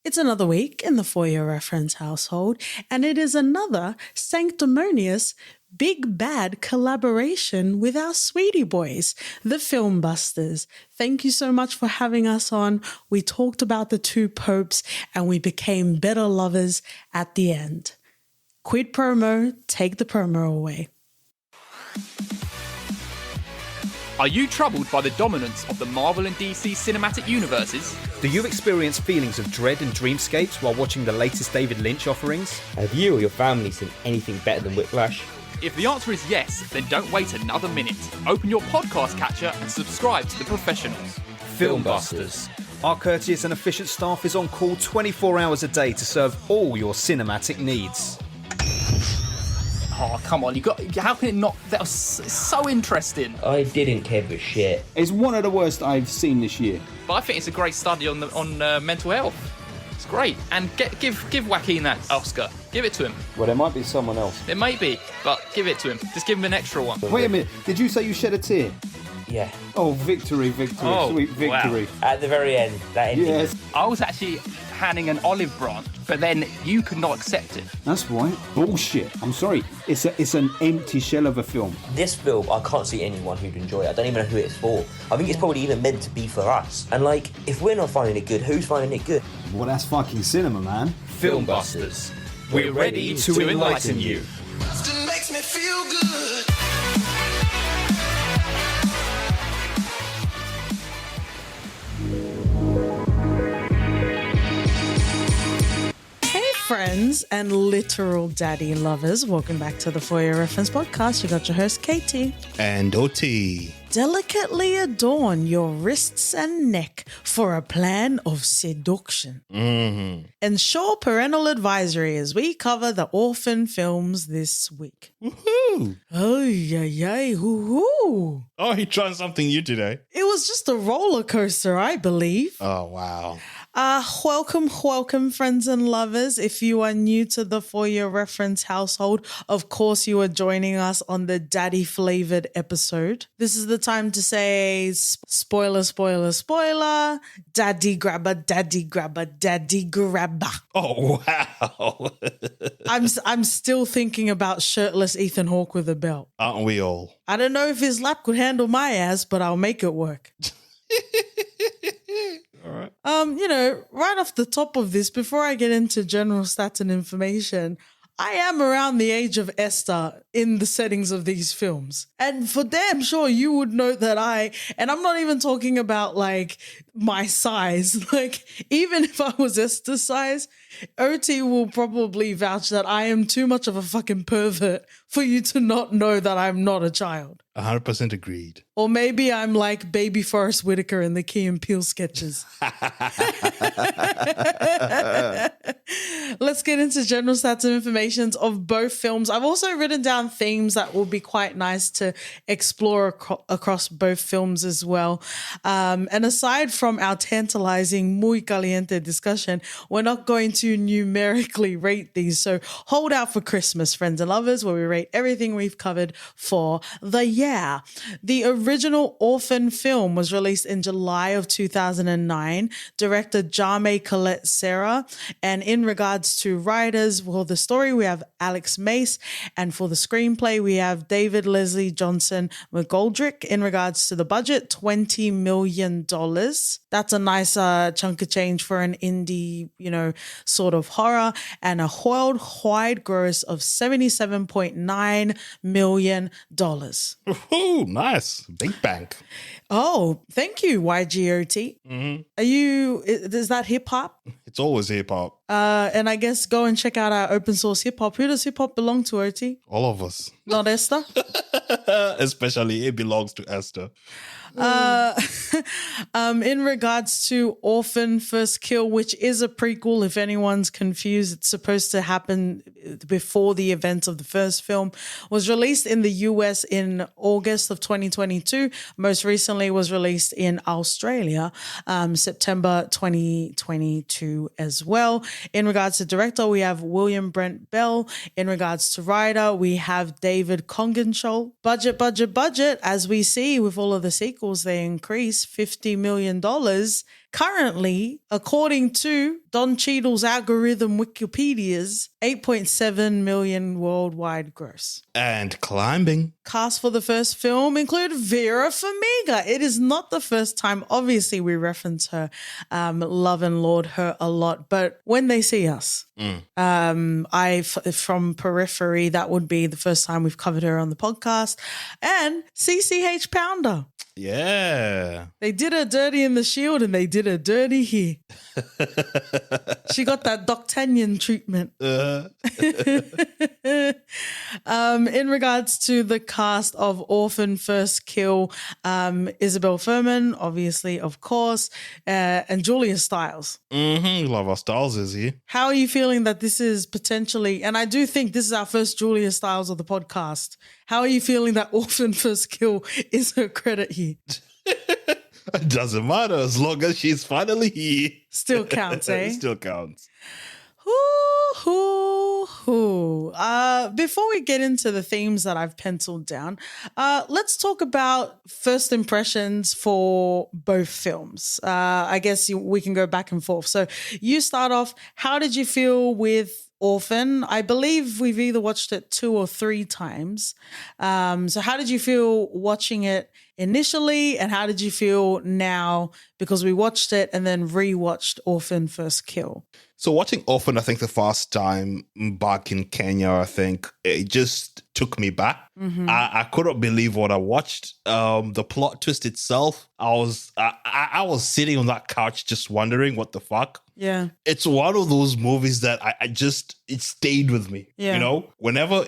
It's another week in the For Your Reference household, and it is another sanctimonious big bad collaboration with our sweetie boys, the Film Busters. Thank you so much for having us on. We talked about the two popes and we became better lovers at the end. Quid promo, take the promo away. Are you troubled by the dominance of the Marvel and DC cinematic universes? Do you experience feelings of dread and dreamscapes while watching the latest David Lynch offerings? Have you or your family seen anything better than Whiplash? If the answer is yes, then don't wait another minute. Open your podcast catcher and subscribe to The Professionals. Film Busters. Our courteous and efficient staff is on call 24 hours a day to serve all your cinematic needs. Oh, come on, how can it not? That was so interesting. I didn't care for shit. It's one of the worst I've seen this year. But I think it's a great study on mental health. It's great. And give Joaquin that Oscar. Give it to him. Well, there might be someone else. It may be, but give it to him. Just give him an extra one. Wait a minute, did you say you shed a tear? Yeah. Oh, victory, sweet victory. Wow. At the very end, that ending. Yes. I was actually handing an olive branch, but then you could not accept it. That's right. Bullshit. I'm sorry. It's an empty shell of a film. This film, I can't see anyone who'd enjoy it. I don't even know who it's for. I think it's probably even meant to be for us. And like, if we're not finding it good, who's finding it good? Well, that's fucking cinema, man. Film Busters. We're ready to enlighten you. Still makes me feel good. Hey friends and literal daddy lovers, welcome back to the For Your Reference podcast. You got your host Katie. And OT. Delicately adorn your wrists and neck for a plan of seduction. Ensure parental advisory as we cover the Orphan films this week. Woohoo! Oh, yeah, hoo-hoo. Oh, he tried something new today. It was just a roller coaster, I believe. Oh, wow. Welcome, friends and lovers. If you are new to the For Your Reference household, of course you are joining us on the daddy-flavored episode. This is the time to say spoiler, daddy grabber, daddy grabber, daddy grabber. Oh, wow. I'm still thinking about shirtless Ethan Hawke with a belt. Aren't we all? I don't know if his lap could handle my ass, but I'll make it work. All right. Right off the top of this, before I get into general stats and information, I am around the age of Esther in the settings of these films. And for damn sure you would know that and I'm not even talking about like my size, like even if I was Esther's size, OT will probably vouch that I am too much of a fucking pervert for you to not know that I'm not a child. 100% agreed. Or maybe I'm like baby Forrest Whitaker in the Key and Peele sketches. Let's get into general stats and information of both films. I've also written down themes that will be quite nice to explore across both films as well. And aside from our tantalizing muy caliente discussion, we're not going to numerically rate these. So hold out for Christmas, friends and lovers, where we rate everything we've covered for the year. The original Orphan film was released in July of 2009. Director Jame Colette Serra. And in regards to writers, for the story, we have Alex Mace. And for the screenplay, we have David Leslie Johnson McGoldrick. In regards to the budget, $20 million. That's a nice chunk of change for an indie, sort of horror. And a worldwide gross of $77.9 million. Ooh, nice. Big bank. Oh, thank you, YGOT. Is that hip hop? It's always hip hop. And I guess go and check out our open source hip hop. Who does hip hop belong to, OT? All of us. Not Esther? Especially it belongs to Esther. In regards to Orphan First Kill, which is a prequel, if anyone's confused, it's supposed to happen before the events of the first film, was released in the US in August of 2022. Most recently was released in Australia, September 2022 as well. In regards to director, we have William Brent Bell. In regards to writer, we have David Congenschol. Budget. As we see with all of the sequels, they increase $50 million currently, according to Don Cheadle's algorithm Wikipedia's 8.7 million worldwide gross. And climbing. Cast for the first film include Vera Farmiga. It is not the first time. Obviously, we reference her, love and laud her a lot. But when they see us, from periphery, that would be the first time we've covered her on the podcast. And CCH Pounder. Yeah. They did her dirty in The Shield and they did her dirty here. She got that D'Artagnan treatment. In regards to the cast of Orphan First Kill, Isabel Fuhrman, obviously, of course, and Julia Stiles. Love our Styles is here. How are you feeling that this is potentially, and I do think this is our first Julia Stiles of the podcast. How are you feeling that Orphan First Kill is her credit here? It doesn't matter as long as she's finally here. Still counts, eh? It still counts. Before we get into the themes that I've penciled down, let's talk about first impressions for both films. I guess we can go back and forth. So you start off. How did you feel with Orphan? I believe we've either watched it 2 or 3 times. So how did you feel watching it initially, and how did you feel now because we watched it and then rewatched Orphan First Kill? So watching Orphan, I think the first time back in Kenya, I think it just took me back. I couldn't believe what I watched. The plot twist itself, I was sitting on that couch just wondering what the fuck. Yeah. It's one of those movies that it stayed with me. Yeah. You know, whenever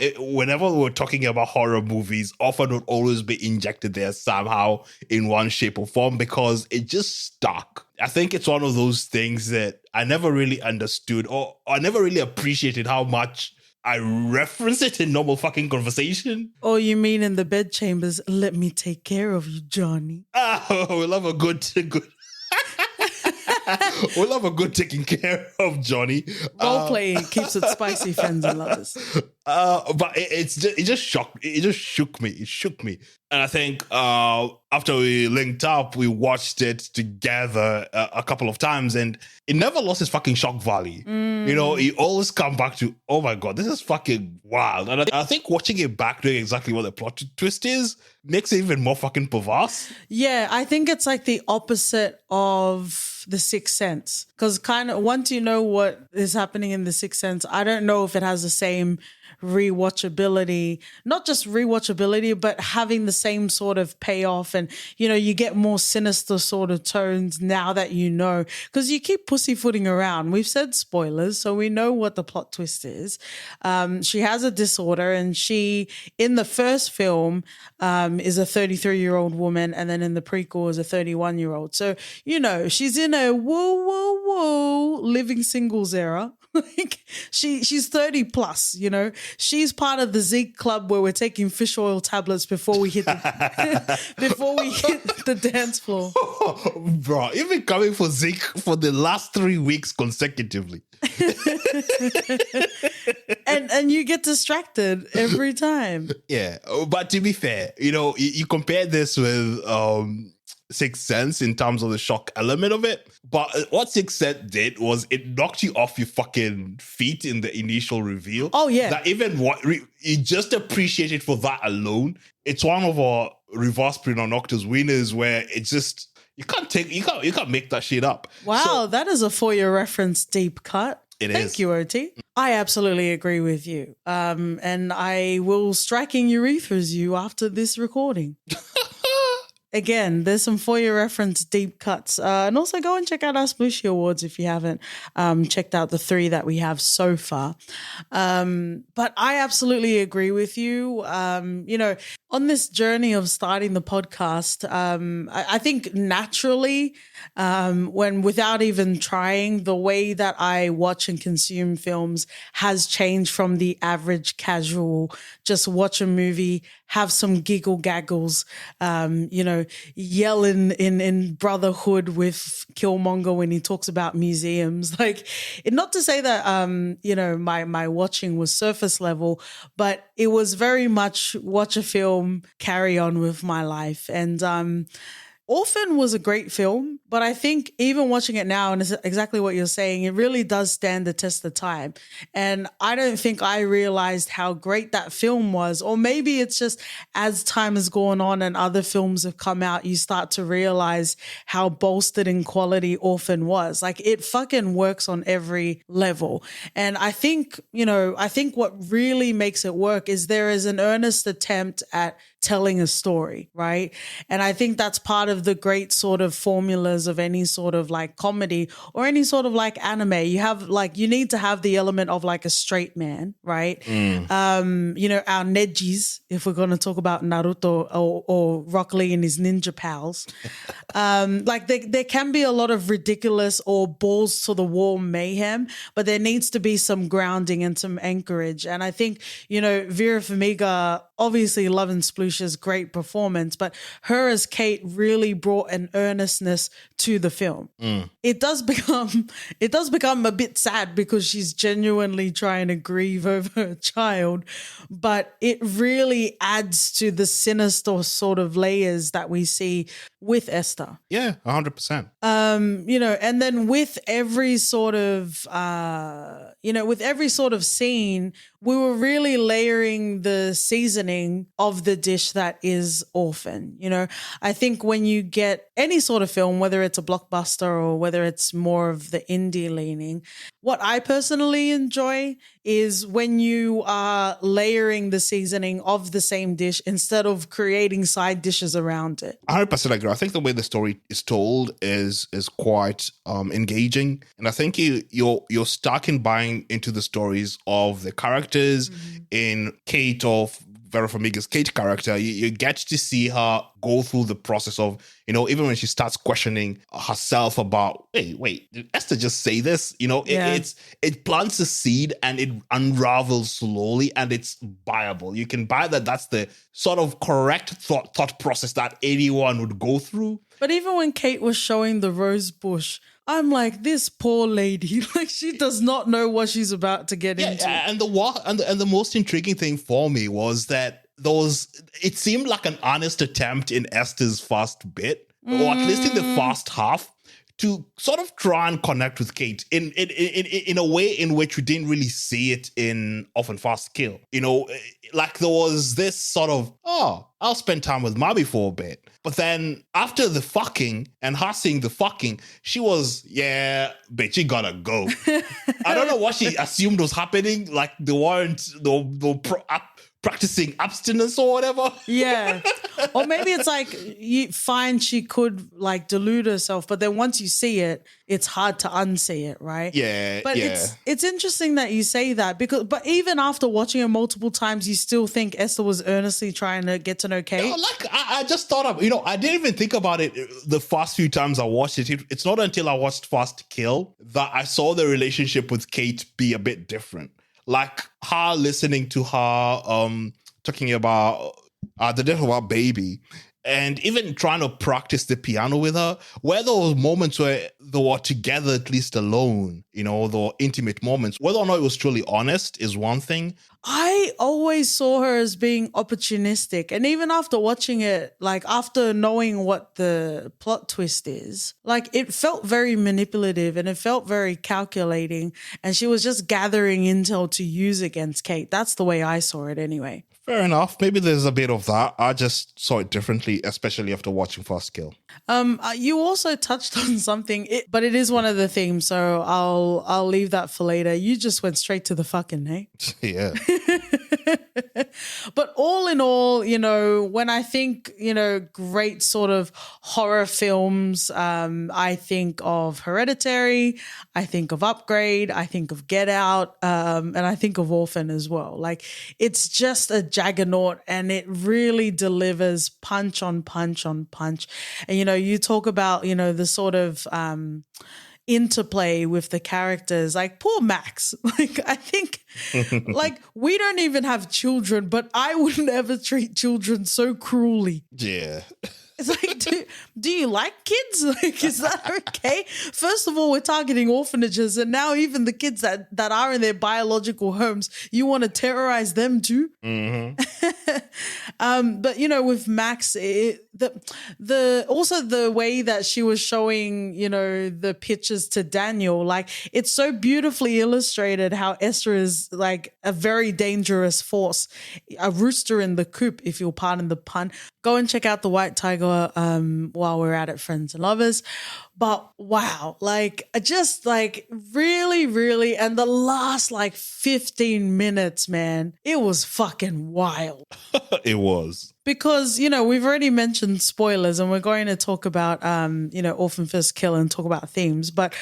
we're talking about horror movies, Orphan would always be injected there somehow in one shape or form because it just stuck. I think it's one of those things that I never really understood, or I never really appreciated how much I reference it in normal fucking conversation. Oh, you mean in the bedchambers, let me take care of you, Johnny. Oh, we love a good. We love a good taking care of Johnny. Role playing keeps it spicy, friends and lovers. But it just shocked. It just shook me. It shook me. And I think after we linked up, we watched it together a couple of times, and it never lost its fucking shock value. You know, you always come back to, oh my God, this is fucking wild. And I think watching it back, doing exactly what the plot twist is, makes it even more fucking perverse. Yeah, I think it's like the opposite of The Sixth Sense. Because kind of once you know what is happening in The Sixth Sense, I don't know if it has the same rewatchability, not just rewatchability, but having the same sort of payoff. And, you know, you get more sinister sort of tones now that you know, because you keep pussyfooting around. We've said spoilers, so we know what the plot twist is. She has a disorder, and she, in the first film, is a 33-year-old woman, and then in the prequel is a 31-year-old. So, you know, she's in a whoa living singles era. Like she's 30 plus, you know. She's part of the Zeke club where we're taking fish oil tablets before we hit the dance floor. Bro, you've been coming for Zeke for the last 3 weeks consecutively. and you get distracted every time. Yeah, but to be fair, you know, you compare this with Sixth Sense in terms of the shock element of it. But what Sixth Sense did was it knocked you off your fucking feet in the initial reveal. Oh, yeah. That even you just appreciate it for that alone. It's one of our reverse Prenoctus winners where it's just, you can't make that shit up. Wow, So, that is a for your reference deep cut. Thank is. you, OT. I absolutely agree with you. And I will striking urethras you after this recording. Again, there's some for your reference deep cuts. And also go and check out our Splooshy Awards if you haven't checked out the 3 that we have so far. But I absolutely agree with you. You know, on this journey of starting the podcast, I think naturally, when without even trying, the way that I watch and consume films has changed from the average casual, just watch a movie, have some giggle gaggles, you know, yell in Brotherhood with Killmonger when he talks about museums. Like, not to say that, you know, my watching was surface level, but it was very much watch a film, carry on with my life. And Orphan was a great film, but I think even watching it now, and it's exactly what you're saying, it really does stand the test of time. And I don't think I realized how great that film was, or maybe it's just as time has gone on and other films have come out, you start to realize how bolstered in quality Orphan was. Like, it fucking works on every level. And I think, what really makes it work is there is an earnest attempt at telling a story, right? And I think that's part of the great sort of formulas of any sort of like comedy or any sort of like anime. You need to have the element of like a straight man, right? Our Nejis, if we're going to talk about Naruto or Rock Lee and his ninja pals. There can be a lot of ridiculous or balls to the wall mayhem, but there needs to be some grounding and some anchorage. And I think, Vera Farmiga, obviously Love and Sploosha's great performance, but her as Kate really brought an earnestness to the film. It does become a bit sad because she's genuinely trying to grieve over her child, but it really adds to the sinister sort of layers that we see with Esther. Yeah, 100%. And then with every sort of scene, we were really layering the seasoning of the dish that is Orphan. I think when you get any sort of film, whether it's a blockbuster or whether it's more of the indie leaning, what I personally enjoy is when you are layering the seasoning of the same dish instead of creating side dishes around it. 100% agree. I think the way the story is told is quite engaging, and I think you're stuck in buying into the stories of the characters. In Kate, of Vera Farmiga's Kate character, you get to see her go through the process of, even when she starts questioning herself about, wait, did Esther just say this? It plants a seed and it unravels slowly and it's buyable. You can buy that. That's the sort of correct thought process that anyone would go through. But even when Kate was showing the rose bush, I'm like, this poor lady, like she does not know what she's about to get into. And the most intriguing thing for me was that it seemed like an honest attempt in Esther's first bit, or at least in the first half, to sort of try and connect with Kate in a way in which we didn't really see it in Often Fast Kill. Like there was this sort of, I'll spend time with Mommy for a bit. But then after the fucking and her seeing the fucking, she was, bitch, you gotta go. I don't know what she assumed was happening. Like they weren't practicing abstinence or whatever. Yeah. Or maybe it's like you find she could like delude herself, but then once you see it, it's hard to unsee it, right? Yeah. But it's interesting that you say that but even after watching it multiple times, you still think Esther was earnestly trying to get to know Kate. I just thought of, I didn't even think about it the first few times I watched it. It's not until I watched Fast Kill that I saw the relationship with Kate be a bit different. Like her listening to her talking about the death of our baby, and even trying to practice the piano with her, where there were moments where they were together, at least alone, the intimate moments. Whether or not it was truly honest is one thing. I always saw her as being opportunistic. And even after watching it, like after knowing what the plot twist is, like it felt very manipulative and it felt very calculating. And she was just gathering intel to use against Kate. That's the way I saw it anyway. Fair enough. Maybe there's a bit of that. I just saw it differently, especially after watching Fast Kill. You also touched on something, but it is one of the themes, so I'll leave that for later. You just went straight to the fucking, hey? Yeah. But all in all, when I think, great sort of horror films, I think of Hereditary, I think of Upgrade, I think of Get Out, and I think of Orphan as well. Like, it's just a juggernaut and it really delivers punch on punch on punch. And, you talk about, the sort of interplay with the characters, like poor Max. Like, I think like we don't even have children, but I would never treat children so cruelly. Yeah. It's like, do you like kids? Like, is that okay? First of all, we're targeting orphanages, and now even the kids that are in their biological homes, you want to terrorize them too? Mm-hmm. But with Max, also the way that she was showing, the pictures to Daniel, like it's so beautifully illustrated how Esther is like a very dangerous force, a rooster in the coop, if you'll pardon the pun. Go and check out The White Tiger while we're at it, friends and lovers. But wow, like just like really, really, and the last like 15 minutes, man, it was fucking wild. It was. Because, we've already mentioned spoilers and we're going to talk about, Orphan First Kill and talk about themes, but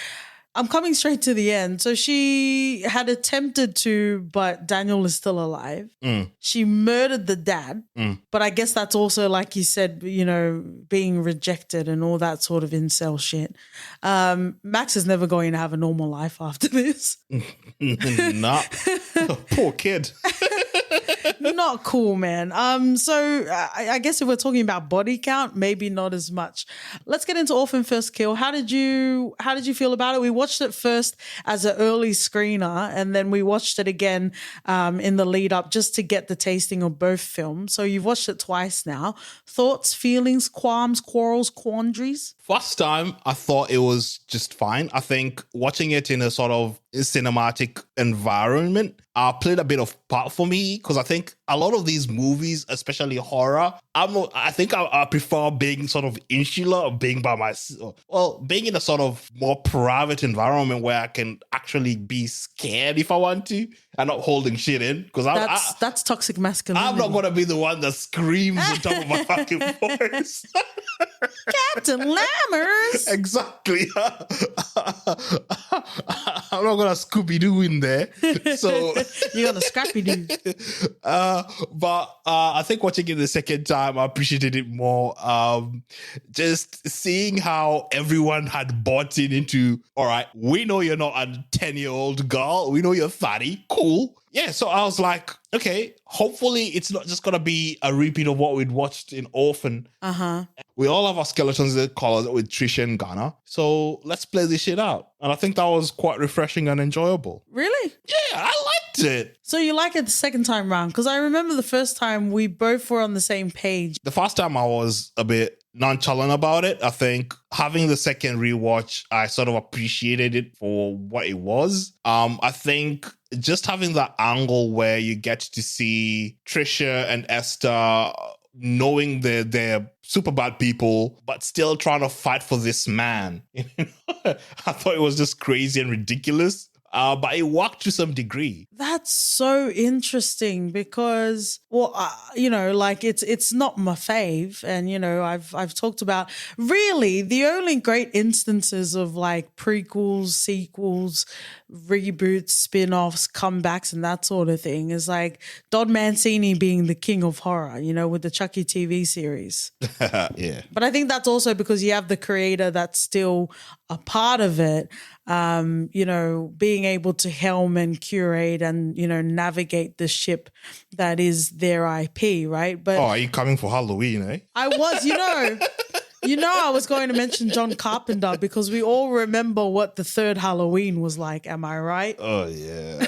I'm coming straight to the end. So she had attempted to, but Daniel is still alive. She murdered the dad, but I guess that's also, like you said, being rejected and all that sort of incel shit. Max is never going to have a normal life after this. Nah. Poor kid. Not cool, man. So I guess if we're talking about body count, maybe not as much. Let's get into Orphan First Kill. How did you feel about it? We watched it first as an early screener, and then we watched it again in the lead up just to get the tasting of both films. So you've watched it twice now. Thoughts, feelings, qualms, quarrels, quandaries? First time, I thought it was just fine. I think watching it in a sort of cinematic environment played a bit of part for me, because I think a lot of these movies, especially horror, I think I prefer being sort of insular, or being by myself. Well, being in a sort of more private environment where I can actually be scared if I want to, and not holding shit in. Because that's toxic masculinity. I'm not gonna be the one that screams on top of my fucking voice. Captain Lammers. Exactly. I'm not gonna Scooby Doo in there. So you're gonna Scrappy Doo. But I think watching it the second time, I appreciated it more. Just seeing how everyone had bought into, all right, we know you're not a 10-year-old girl. We know you're fatty. Cool. Yeah, so I was like, okay, hopefully it's not just going to be a repeat of what we'd watched in Orphan. We all have our skeletons that colors with Trisha and Ghana. So let's play this shit out. And I think that was quite refreshing and enjoyable. Really? Yeah, I liked it. So you like it the second time round? Because I remember the first time we both were on the same page. The first time I was a bit nonchalant about it. I think having the second rewatch, I sort of appreciated it for what it was. I think just having that angle where you get to see Trisha and Esther knowing they're super bad people, but still trying to fight for this man. I thought it was just crazy and ridiculous. But it worked to some degree. That's so interesting because, like it's not my fave. And, I've talked about really the only great instances of like prequels, sequels, reboots, spin-offs, comebacks, and that sort of thing is like Don Mancini being the king of horror, with the Chucky TV series. Yeah. But I think that's also because you have the creator that's still a part of it, being able to helm and curate and, navigate the ship that is their IP, right? But are you coming for Halloween, eh? I was, I was going to mention John Carpenter because we all remember what the third Halloween was like. Am I right? Oh, yeah.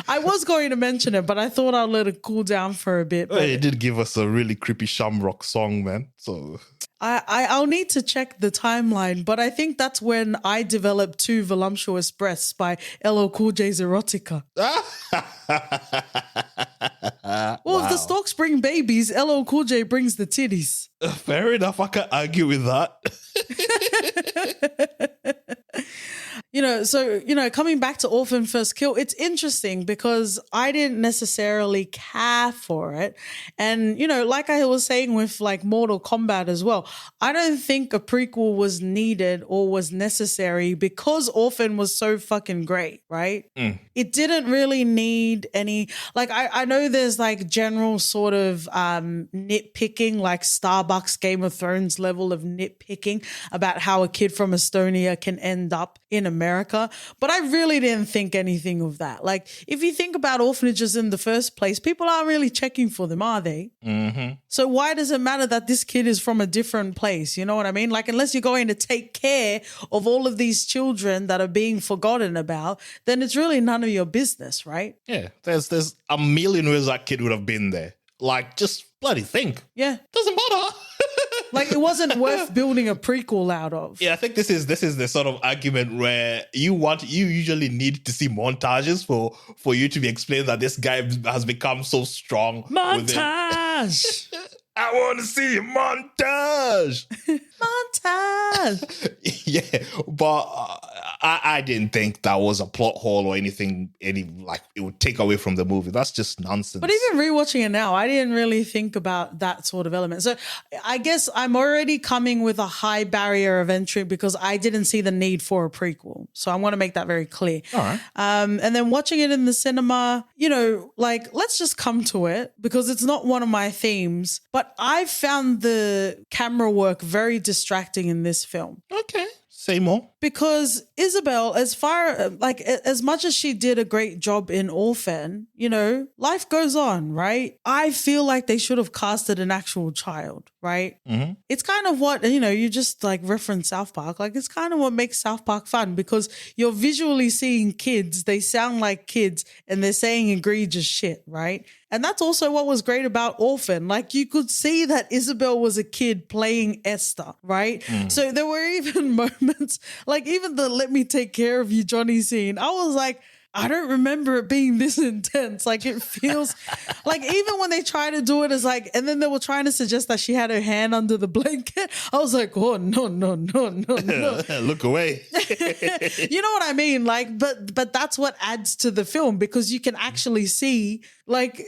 I was going to mention it, but I thought I'd let it cool down for a bit. It did give us a really creepy Shamrock song, man. So I'll need to check the timeline, but I think that's when I developed Two Voluptuous Breasts by LL Cool J's Erotica. Well, if the Storks bring babies, LL Cool J brings the titties. Fair enough. I can't argue with that. Coming back to Orphan First Kill, it's interesting because I didn't necessarily care for it. And, like I was saying with like Mortal Kombat as well, I don't think a prequel was needed or was necessary because Orphan was so fucking great, right? It didn't really need any, like, I know there's like general sort of nitpicking, like Starbucks Game of Thrones level of nitpicking about how a kid from Estonia can end up in America. America, but I really didn't think anything of that. Like, if you think about orphanages in the first place, people aren't really checking for them, are they? Mm-hmm. So why does it matter that this kid is from a different place? You know what I mean? Like, unless you're going to take care of all of these children that are being forgotten about, then it's really none of your business, right? Yeah, there's a million ways that kid would have been there. Like, just bloody think. Yeah. Doesn't matter. Like, it wasn't worth building a prequel out of. Yeah, I think this is the sort of argument where you usually need to see montages for you to be explained that this guy has become so strong. Montage! I want to see a montage. Montage! Yeah, but I didn't think that was a plot hole or anything. It would take away from the movie. That's just nonsense. But even rewatching it now, I didn't really think about that sort of element. So I guess I'm already coming with a high barrier of entry because I didn't see the need for a prequel. So I want to make that very clear. All right. And then watching it in the cinema, like, let's just come to it because it's not one of my themes. But I found the camera work very distracting in this film. Okay. Say more. Because Isabel, as much as she did a great job in Orphan, life goes on, right? I feel like they should have casted an actual child, right? Mm-hmm. It's kind of what, you just like reference South Park. Like, it's kind of what makes South Park fun because you're visually seeing kids, they sound like kids, and they're saying egregious shit, right? And that's also what was great about Orphan. Like, you could see that Isabel was a kid playing Esther, right? So there were even moments, like even the "let me take care of you, Johnny" scene. I was like, I don't remember it being this intense. Like, it feels like even when they try to do it as like, and then they were trying to suggest that she had her hand under the blanket. I was like, oh, no. Look away. You know what I mean? Like, but that's what adds to the film because you can actually see, like,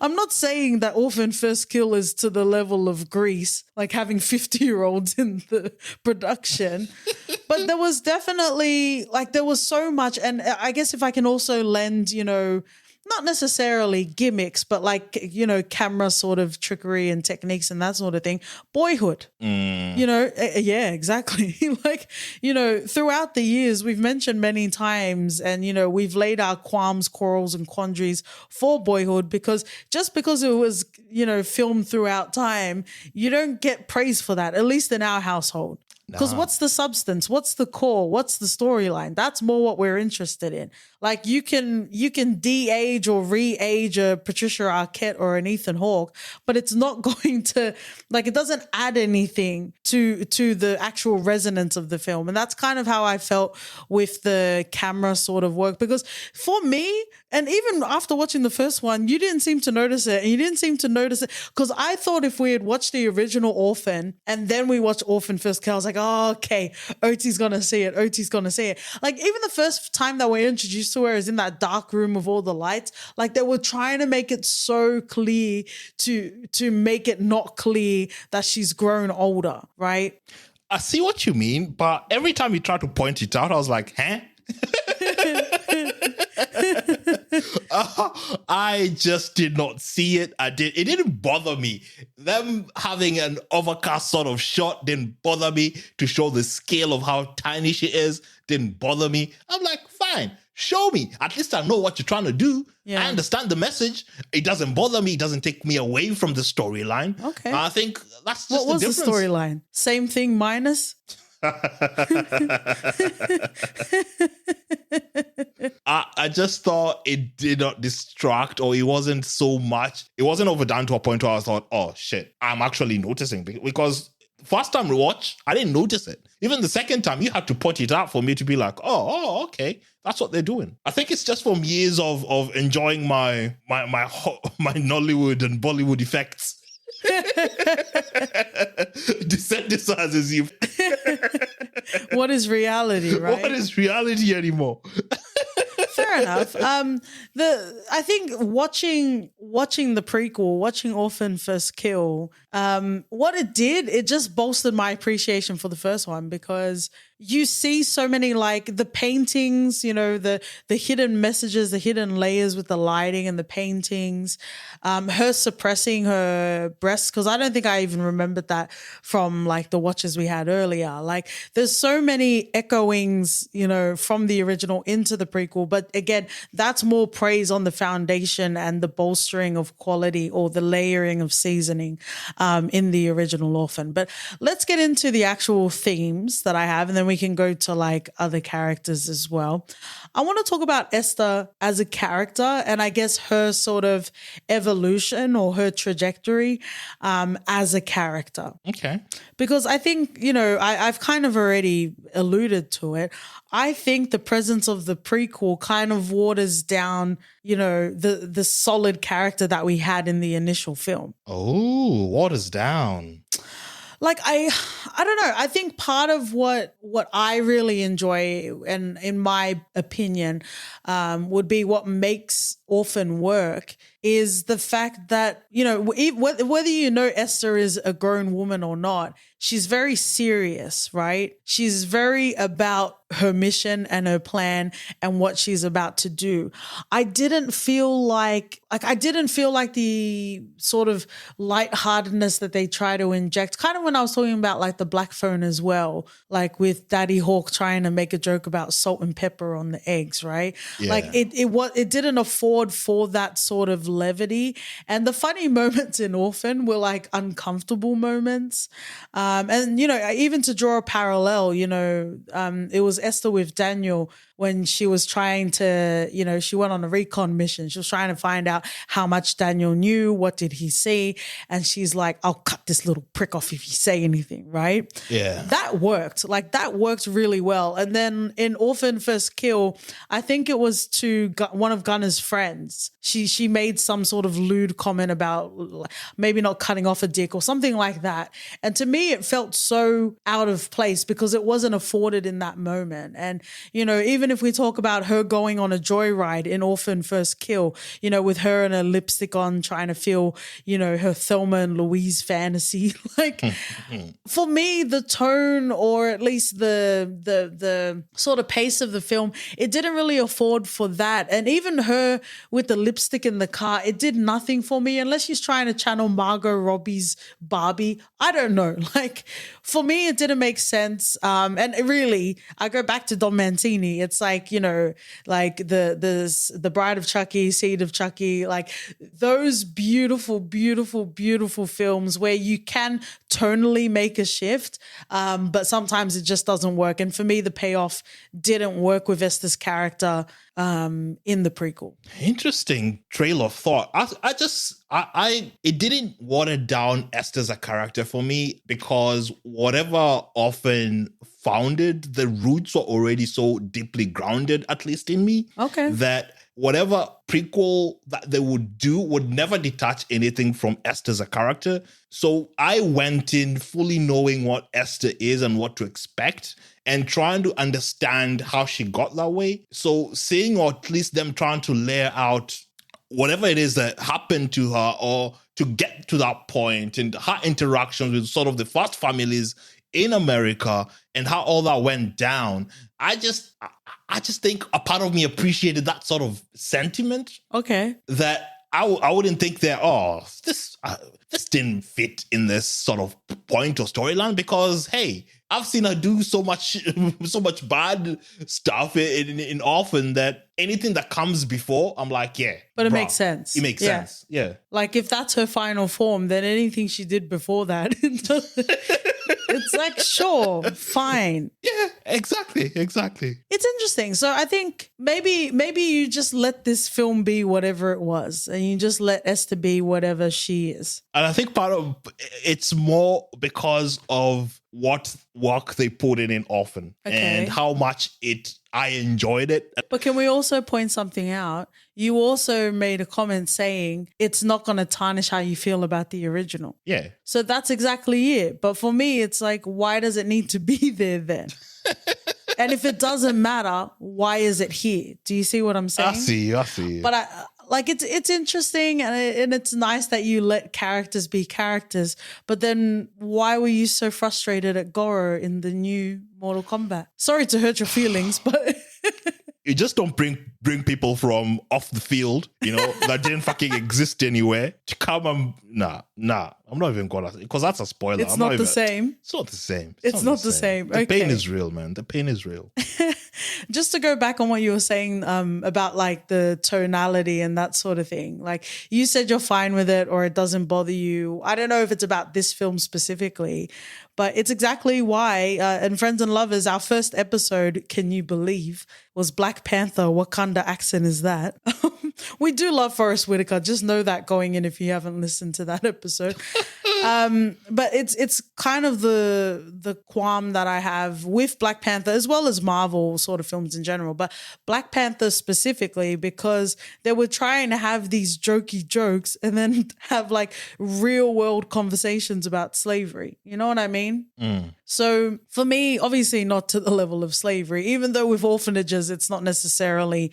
I'm not saying that Orphan First Kill is to the level of Grease, like having 50-year-olds in the production. But there was definitely, like, there was so much. And I guess if I can also lend, not necessarily gimmicks, but like, camera sort of trickery and techniques and that sort of thing. Boyhood, yeah, exactly. Like, throughout the years, we've mentioned many times and, we've laid our qualms, quarrels and quandaries for Boyhood because just because it was, filmed throughout time, you don't get praise for that, at least in our household. Because what's the substance? What's the core? What's the storyline? That's more what we're interested in. Like, you can de-age or re-age a Patricia Arquette or an Ethan Hawke, but it's not going to, like, it doesn't add anything to the actual resonance of the film. And that's kind of how I felt with the camera sort of work. Because for me, and even after watching the first one, you didn't seem to notice it. And you didn't seem to notice it. Because I thought if we had watched the original Orphan and then we watched Orphan First Kill, I was like, oh, okay, Oti's going to see it. Oti's going to see it. Like, even the first time that we're introduced to her is in that dark room with all the lights. Like, they were trying to make it so clear to make it not clear that she's grown older, right? I see what you mean, but every time you try to point it out, I was like, huh? I just did not see it. It didn't bother me. Them having an overcast sort of shot didn't bother me. To show the scale of how tiny she is didn't bother me. I'm like, fine, show me. At least I know what you're trying to do. Yeah. I understand the message. It doesn't bother me. It doesn't take me away from the storyline. Okay. I think that's just what the was difference. The storyline? Same thing minus? I just thought it did not distract, or it wasn't so much. It wasn't overdone to a point where I thought, oh shit, I'm actually noticing. Because first time rewatch, I didn't notice it. Even the second time, you had to point it out for me to be like, oh, okay, that's what they're doing. I think it's just from years of enjoying my Nollywood and Bollywood effects. Desensitizes you. What is reality, right? What is reality anymore? Fair enough. I think watching the prequel, watching Orphan First Kill, what it did, it just bolstered my appreciation for the first one because, you see so many, like the paintings, you know, the hidden messages, the hidden layers with the lighting and the paintings, her suppressing her breasts, because I don't think I even remembered that from like the watches we had earlier. Like there's so many echoings, you know, from the original into the prequel. But again, that's more praise on the foundation and the bolstering of quality or the layering of seasoning in the original Orphan. But let's get into the actual themes that I have, and then we can go to like other characters as well. I want to talk about Esther as a character and I guess her sort of evolution or her trajectory as a character. Okay. Because I think, you know, I've kind of already alluded to it. I think the presence of the prequel kind of waters down, you know, the solid character that we had in the initial film. Oh, waters down. Like I don't know. I think part of what I really enjoy, and in my opinion, would be what makes Orphan work is the fact that, you know, whether you know Esther is a grown woman or not, she's very serious, right? She's very about her mission and her plan and what she's about to do. I didn't feel like the sort of lightheartedness that they try to inject, kind of when I was talking about like the Black Phone as well, like with Daddy Hawk trying to make a joke about salt and pepper on the eggs, right? Yeah. Like it didn't afford for that sort of levity. And the funny moments in Orphan were like uncomfortable moments. And, you know, even to draw a parallel, you know, it was Esther with Daniel when she was trying to, you know, she went on a recon mission. She was trying to find out how much Daniel knew, what did he see? And she's like, I'll cut this little prick off if you say anything, right? Yeah. That worked. Like that worked really well. And then in Orphan First Kill, I think it was to one of Gunner's friends. She made some sort of lewd comment about maybe not cutting off a dick or something like that. And to me, it felt so out of place because it wasn't afforded in that moment. And, you know, even if we talk about her going on a joyride in Orphan First Kill, you know, with her and her lipstick on trying to feel, you know, her Thelma and Louise fantasy, like for me, the tone or at least the sort of pace of the film, it didn't really afford for that. And even her with the lipstick in the car, it did nothing for me unless she's trying to channel Margot Robbie's Barbie. I don't know. Like for me, it didn't make sense. And it really, I go back to Don Mancini. It's like, you know, like the Bride of Chucky, Seed of Chucky, like those beautiful, beautiful, beautiful films where you can tonally make a shift, but sometimes it just doesn't work. And for me, the payoff didn't work with Esther's character in the prequel. Interesting trail of thought. It didn't water down Esther as a character for me because whatever Orphan founded, the roots were already so deeply grounded, at least in me. Okay. That whatever prequel that they would do would never detach anything from Esther as a character. So I went in fully knowing what Esther is and what to expect and trying to understand how she got that way. So seeing, or at least them trying to layer out whatever it is that happened to her or to get to that point and her interactions with sort of the first families in America and how all that went down. I just think a part of me appreciated that sort of sentiment. Okay. That I wouldn't think that, this didn't fit in this sort of point or storyline because, hey, I've seen her do so much bad stuff in Orphan that anything that comes before, I'm like, yeah. But it makes sense. It makes sense. Yeah. Like if that's her final form, then anything she did before that, it's like, sure, fine. Yeah, exactly. It's interesting. So I think maybe you just let this film be whatever it was and you just let Esther be whatever she is. And I think part of it's more because of what work they put in Orphan and how much I enjoyed it. But can we also point something out? You also made a comment saying it's not going to tarnish how you feel about the original. Yeah. So that's exactly it. But for me, it's like, why does it need to be there then? And if it doesn't matter, why is it here? Do you see what I'm saying? I see you. But it's interesting and it's nice that you let characters be characters. But then why were you so frustrated at Goro in the new Mortal Kombat. Sorry to hurt your feelings, but You just don't bring people from off the field, that didn't fucking exist anywhere to come and nah. I'm not even gonna, because that's a spoiler. it's not the same. It's not the same. It's not the same. The Okay. pain is real, man. The pain is real. Just to go back on what you were saying about like the tonality and that sort of thing. Like you said you're fine with it or it doesn't bother you. I don't know if it's about this film specifically, but it's exactly why, in Friends and Lovers, our first episode, can you believe, was Black Panther. What kind of accent is that? We do love Forrest Whitaker. Just know that going in if you haven't listened to that episode. But it's kind of the qualm that I have with Black Panther as well as Marvel sort of films in general, but Black Panther specifically because they were trying to have these jokey jokes and then have like real world conversations about slavery. You know what I mean? So for me, obviously not to the level of slavery, even though with orphanages, it's not necessarily,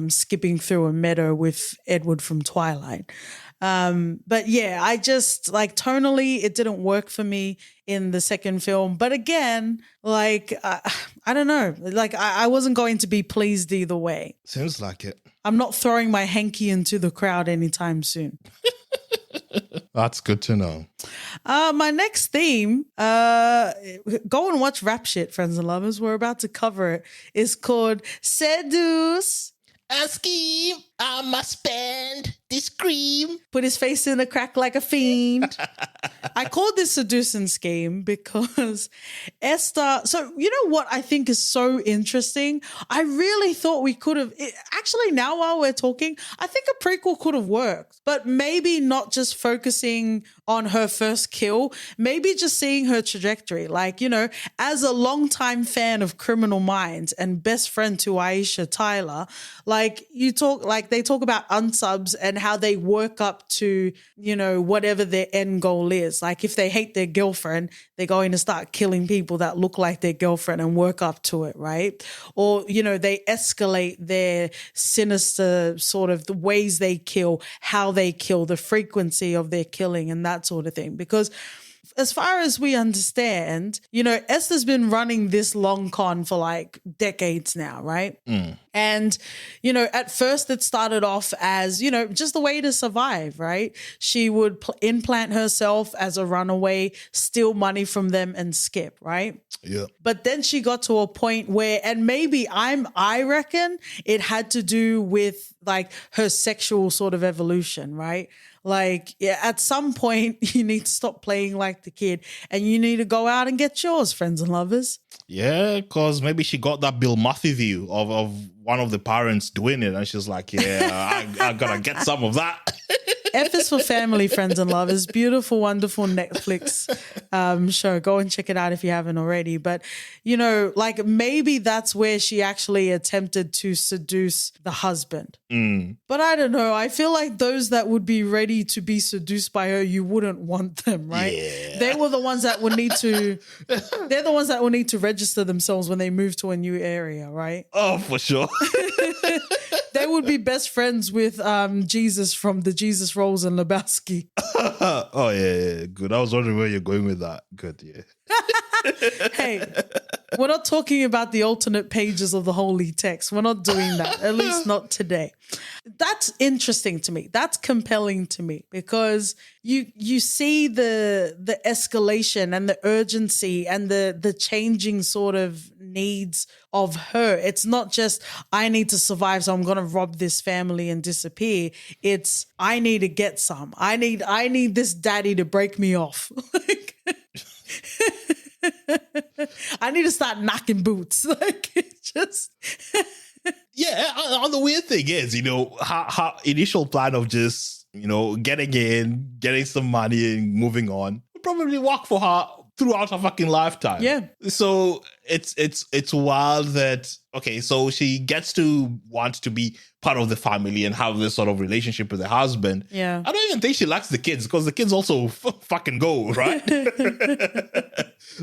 skipping through a meadow with Edward from Twilight. But yeah, I just like tonally, it didn't work for me in the second film. But again, like, I don't know, like I wasn't going to be pleased either way. Seems like it. I'm not throwing my hanky into the crowd anytime soon. That's good to know. My next theme, go and watch Rap Shit, friends and lovers. We're about to cover it. Is called Seduce. A scheme, I must spend this cream. Put his face in a crack like a fiend. I called this seducing scheme because Esther. So, you know what I think is so interesting? I really thought we could have. Actually, now while we're talking, I think a prequel could have worked, but maybe not just focusing on her first kill, maybe just seeing her trajectory. Like, as a longtime fan of Criminal Minds and best friend to Aisha Tyler, they talk about unsubs and how they work up to, whatever their end goal is. Like if they hate their girlfriend, they're going to start killing people that look like their girlfriend and work up to it, right? Or, they escalate their sinister sort of the ways they kill, how they kill, the frequency of their killing and that sort of thing. Because as far as we understand, Esther's been running this long con for like decades now, right? And, at first it started off as, just the way to survive, right? She would implant herself as a runaway, steal money from them and skip, right? Yeah. But then she got to a point where, and maybe I reckon it had to do with like her sexual sort of evolution, right? Like, yeah, at some point you need to stop playing like the kid and you need to go out and get yours, friends and lovers. Yeah, because maybe she got that Bill Murphy view of one of the parents doing it and she's like, yeah, I gotta get some of that. F is for Family, friends and lovers. Beautiful, wonderful Netflix show. Go and check it out if you haven't already. But, like maybe that's where she actually attempted to seduce the husband. But I don't know. I feel like those that would be ready to be seduced by her, you wouldn't want them, right? Yeah. They were the ones that would need to, they're the ones that will need to register themselves when they move to a new area, right? Oh, for sure. They would be best friends with Jesus from the Jesus Rolls and Lebowski. Oh, yeah, good. I was wondering where you're going with that. Good, yeah. Hey, we're not talking about the alternate pages of the holy text. We're not doing that, at least not today. That's interesting to me. That's compelling to me because you see the escalation and the urgency and the changing sort of needs of her. It's not just, I need to survive, so I'm going to rob this family and disappear. It's, I need to get some. I need this daddy to break me off. I need to start knocking boots. Like, it just... Yeah, and the weird thing is, her initial plan of just, getting in, getting some money and moving on would probably work for her throughout her fucking lifetime. Yeah. So it's wild that okay, so she gets to want to be part of the family and have this sort of relationship with her husband. Yeah. I don't even think she likes the kids because the kids also fucking go, right?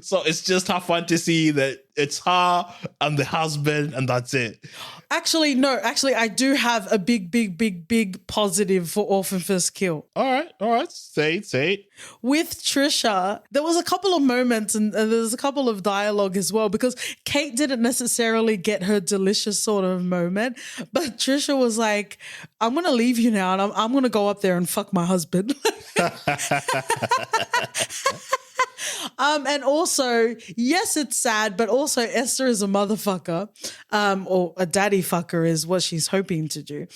So it's just her fantasy that it's her and the husband and that's it. Actually, no. Actually, I do have a big positive for Orphan First Kill. All right. Say it. With Trisha, there was a couple of moments and there's a couple of dialogue as well because Kate didn't necessarily get her delicious sort of moment, but Trisha was like, I'm going to leave you now and I'm going to go up there and fuck my husband. And also, yes, it's sad, but also Esther is a motherfucker, or a daddy fucker is what she's hoping to do.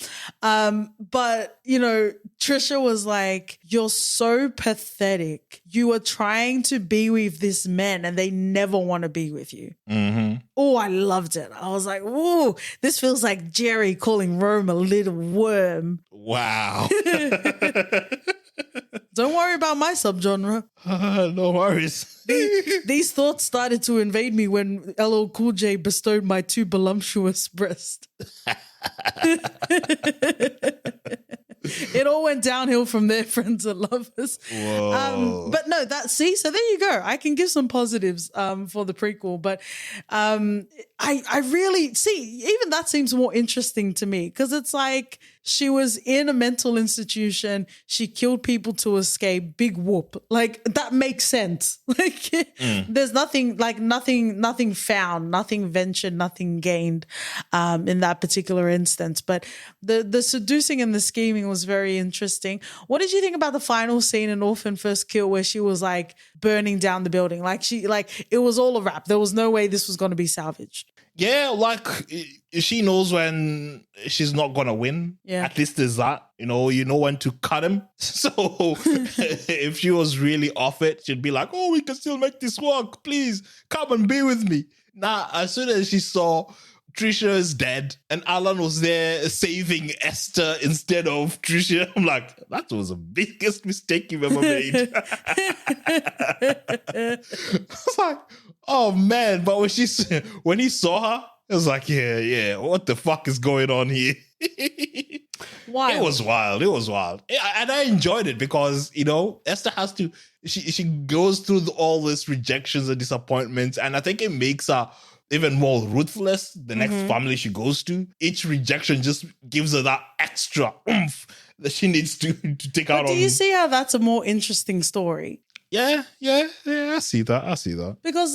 But, you know, Trisha was like, you're so pathetic. You are trying to be with this man and they never want to be with you. Mm-hmm. Oh, I loved it. I was like, whoa, this feels like Jerry calling Rome a little worm. Wow. Don't worry about my subgenre. No worries. These thoughts started to invade me when LL Cool J bestowed my too voluptuous breast. It all went downhill from there, friends and lovers. Whoa. But no, so there you go. I can give some positives for the prequel, but I really see, even that seems more interesting to me because it's like she was in a mental institution. She killed people to escape. Big whoop. Like that makes sense. Like there's nothing found, nothing ventured, nothing gained in that particular instance. But the seducing and the scheming was very interesting. What did you think about the final scene in Orphan First Kill where she was like burning down the building? Like it was all a wrap. There was no way this was going to be salvaged. Yeah, like she knows when she's not gonna win. Yeah. At least there's that. You know when to cut him. So if she was really off it, she'd be like, "Oh, we can still make this work. Please come and be with me." Now, as soon as she saw Trisha is dead and Alan was there saving Esther instead of Trisha, I'm like, that was the biggest mistake you've ever made. I was like, oh man, but when he saw her, it was like, yeah, what the fuck is going on here? Wild. It was wild. And I enjoyed it because, Esther has to, she goes through all these rejections and disappointments, and I think it makes her even more ruthless the next family she goes to. Each rejection just gives her that extra oomph that she needs to take out on. Do you see how that's a more interesting story? Yeah, I see that. Because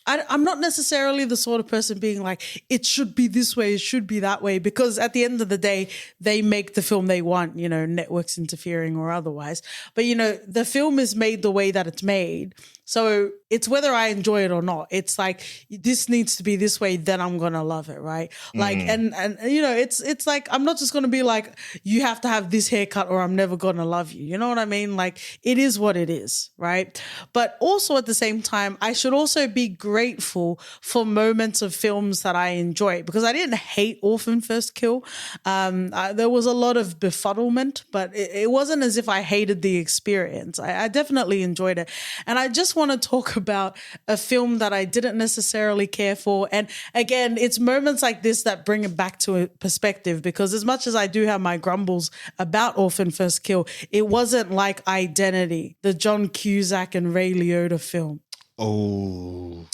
I'm not necessarily the sort of person being like, it should be this way, it should be that way, because at the end of the day, they make the film they want, networks interfering or otherwise. But, the film is made the way that it's made. So it's whether I enjoy it or not. It's like, this needs to be this way, then I'm going to love it, right? Like, and it's like, I'm not just going to be like, you have to have this haircut or I'm never going to love you. You know what I mean? Like, it is what it is, right? But also at the same time, I should also be grateful for moments of films that I enjoy, because I didn't hate Orphan First Kill. There was a lot of befuddlement, but it wasn't as if I hated the experience. I definitely enjoyed it. And I just want to talk about a film that I didn't necessarily care for. And again, it's moments like this that bring it back to a perspective, because as much as I do have my grumbles about Orphan First Kill, it wasn't like Identity, the John Cusack and Ray Liotta film. Oh.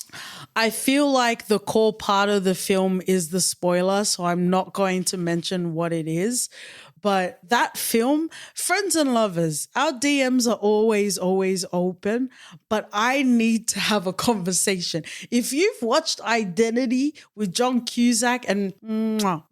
I feel like the core part of the film is the spoiler, so I'm not going to mention what it is. But that film, friends and lovers, our DMs are always open, but I need to have a conversation. If you've watched Identity with John Cusack and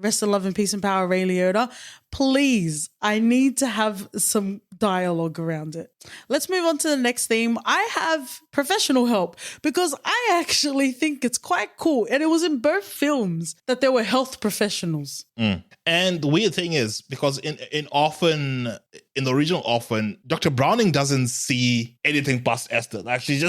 rest in love and peace and power, Ray Liotta, please, I need to have some dialogue around it. Let's move on to the next theme. I have professional help because I actually think it's quite cool. And it was in both films that there were health professionals. And the weird thing is, because in the original Orphan, Dr. Browning doesn't see anything past Esther. Like she's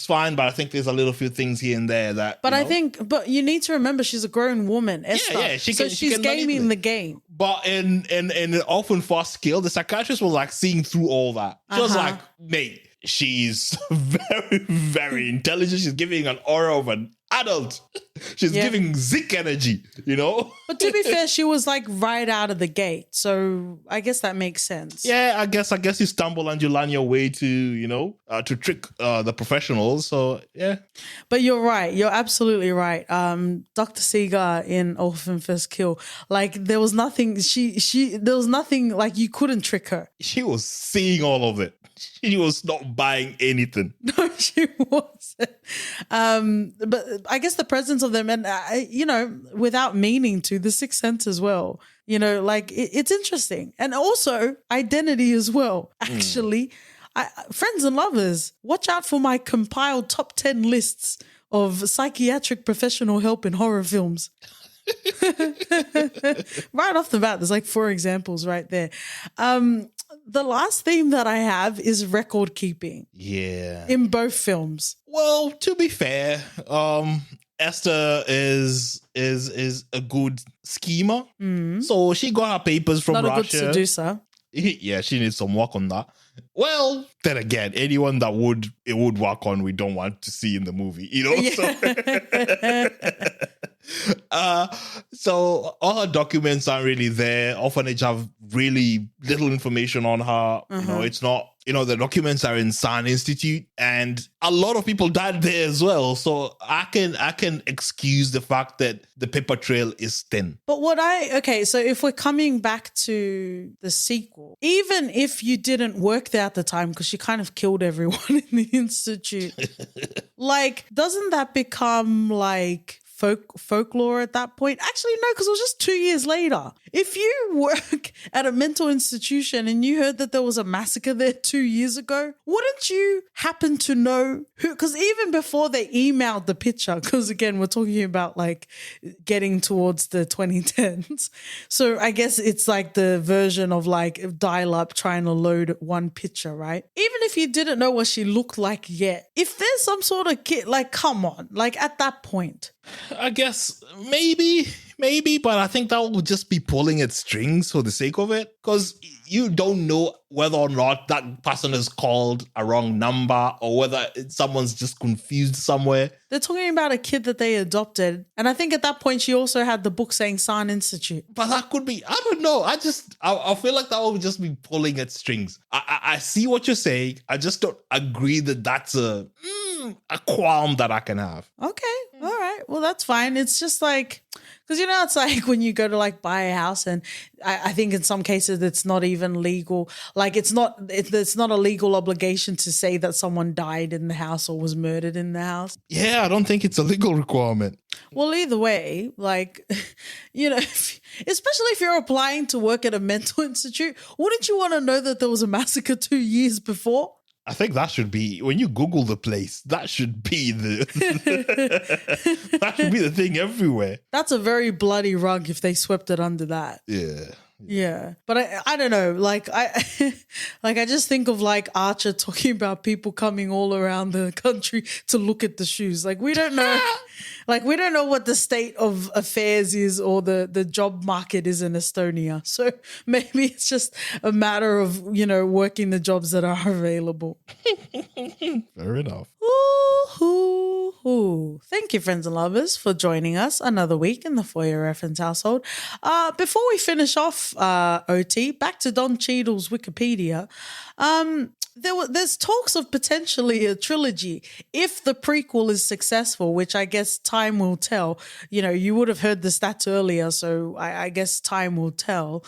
fine, but I think there's a little few things here and there that. But but you need to remember she's a grown woman, Esther. Yeah, she's gaming the game. But in Orphan First Kill, the psychiatrist was like seeing through all that. She was like, mate, she's very, very intelligent. She's giving an aura of an adult. She's giving Zik energy, you know? But to be fair, she was like right out of the gate. So I guess that makes sense. Yeah, I guess you stumble and you learn your way to, you know, to trick the professionals. So yeah. But you're right. You're absolutely right. Dr. Seeger in Orphan First Kill, like there was nothing, there was nothing like you couldn't trick her. She was seeing all of it. She was not buying anything. No, she wasn't. But I guess the presence of them and, you know, without meaning to, the Sixth Sense as well, you know, like it's interesting. And also identity as well, actually. Friends and lovers, watch out for my compiled top 10 lists of psychiatric professional help in horror films. Right off the bat, there's like 4 examples right there. The last theme that I have is record keeping. Yeah. In both films. Well, to be fair, Esther is a good schemer. So she got her papers from Not Russia. a good seducer. Yeah, she needs some work on that. Well, then again, anyone that it would work on, we don't want to see in the movie, you know? So all her documents aren't really there. Orphanage have really little information on her. You know, it's not, you know, the documents are in San Institute and a lot of people died there as well. So I can excuse the fact that the paper trail is thin. But so if we're coming back to the sequel, even if you didn't work there at the time, because she kind of killed everyone in the Institute, like, doesn't that become like folklore at that point? Actually, no, because it was just 2 years later. If you work at a mental institution and you heard that there was a massacre there 2 years ago, wouldn't you happen to know who? Because even before they emailed the picture, because again, we're talking about like getting towards the 2010s. So I guess it's like the version of like dial up trying to load one picture, right? Even if you didn't know what she looked like yet, if there's some sort of kid, like, come on, like at that point. I guess maybe, but I think that would just be pulling at strings for the sake of it, because you don't know whether or not that person has called a wrong number or whether someone's just confused somewhere. They're talking about a kid that they adopted. And I think at that point, she also had the book saying San Institute. But that could be, I don't know. I feel like that would just be pulling at strings. I see what you're saying. I just don't agree that that's a qualm that I can have. Okay. All right. Well, that's fine. It's just like, because, you know, it's like when you go to like buy a house and I think in some cases it's not even legal. Like it's not a legal obligation to say that someone died in the house or was murdered in the house. Yeah, I don't think it's a legal requirement. Well, either way, like, you know, especially if you're applying to work at a mental institute, wouldn't you want to know that there was a massacre 2 years before? I think that should be, when you Google the place, that should be the that should be the thing everywhere. That's a very bloody rug if they swept it under that. Yeah. But I don't know. Like I just think of like Archer talking about people coming all around the country to look at the shoes. Like we don't know. Like we don't know what the state of affairs is or the job market is in Estonia. So maybe it's just a matter of, you know, working the jobs that are available. Fair enough. Ooh. Thank you, friends and lovers, for joining us another week in the For Your Reference household. Before we finish off, OT, back to Don Cheadle's Wikipedia. There's talks of potentially a trilogy if the prequel is successful, which I guess time will tell. You know, you would have heard the stats earlier, so I guess time will tell.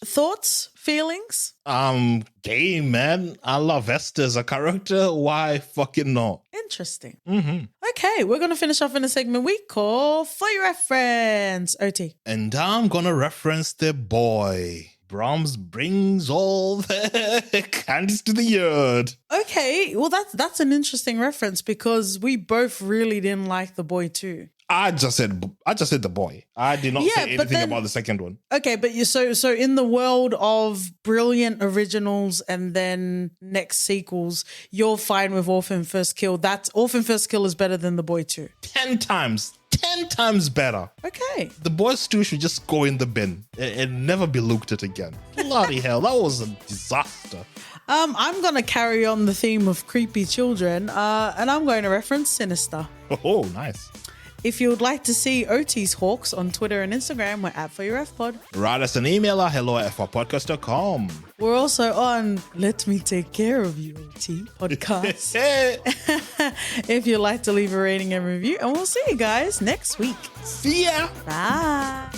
Thoughts, feelings? Game, man. I love Esther as a character. Why fucking not? Interesting. Okay, we're going to finish off in a segment we call For Your Reference, OT. And I'm going to reference the boy. Brahms brings all the candies to the yard. Okay, well that's an interesting reference because we both really didn't like The Boy too. I just said The Boy. I did not say anything about the second one. Okay, but so in the world of brilliant originals and then next sequels, you're fine with Orphan First Kill. Orphan First Kill is better than The Boy 2. 10 times. 10 times better. Okay. The Boys 2 should just go in the bin and never be looked at again. Bloody hell, that was a disaster. I'm going to carry on the theme of creepy children, and I'm going to reference Sinister. Oh, nice. If you would like to see OT's Hawks on Twitter and Instagram, we're at @4UFPod. Write us an email at hello@4podcast.com. We're also on Let Me Take Care of You, OT podcast. If you'd like to leave a rating and review, and we'll see you guys next week. See ya. Bye.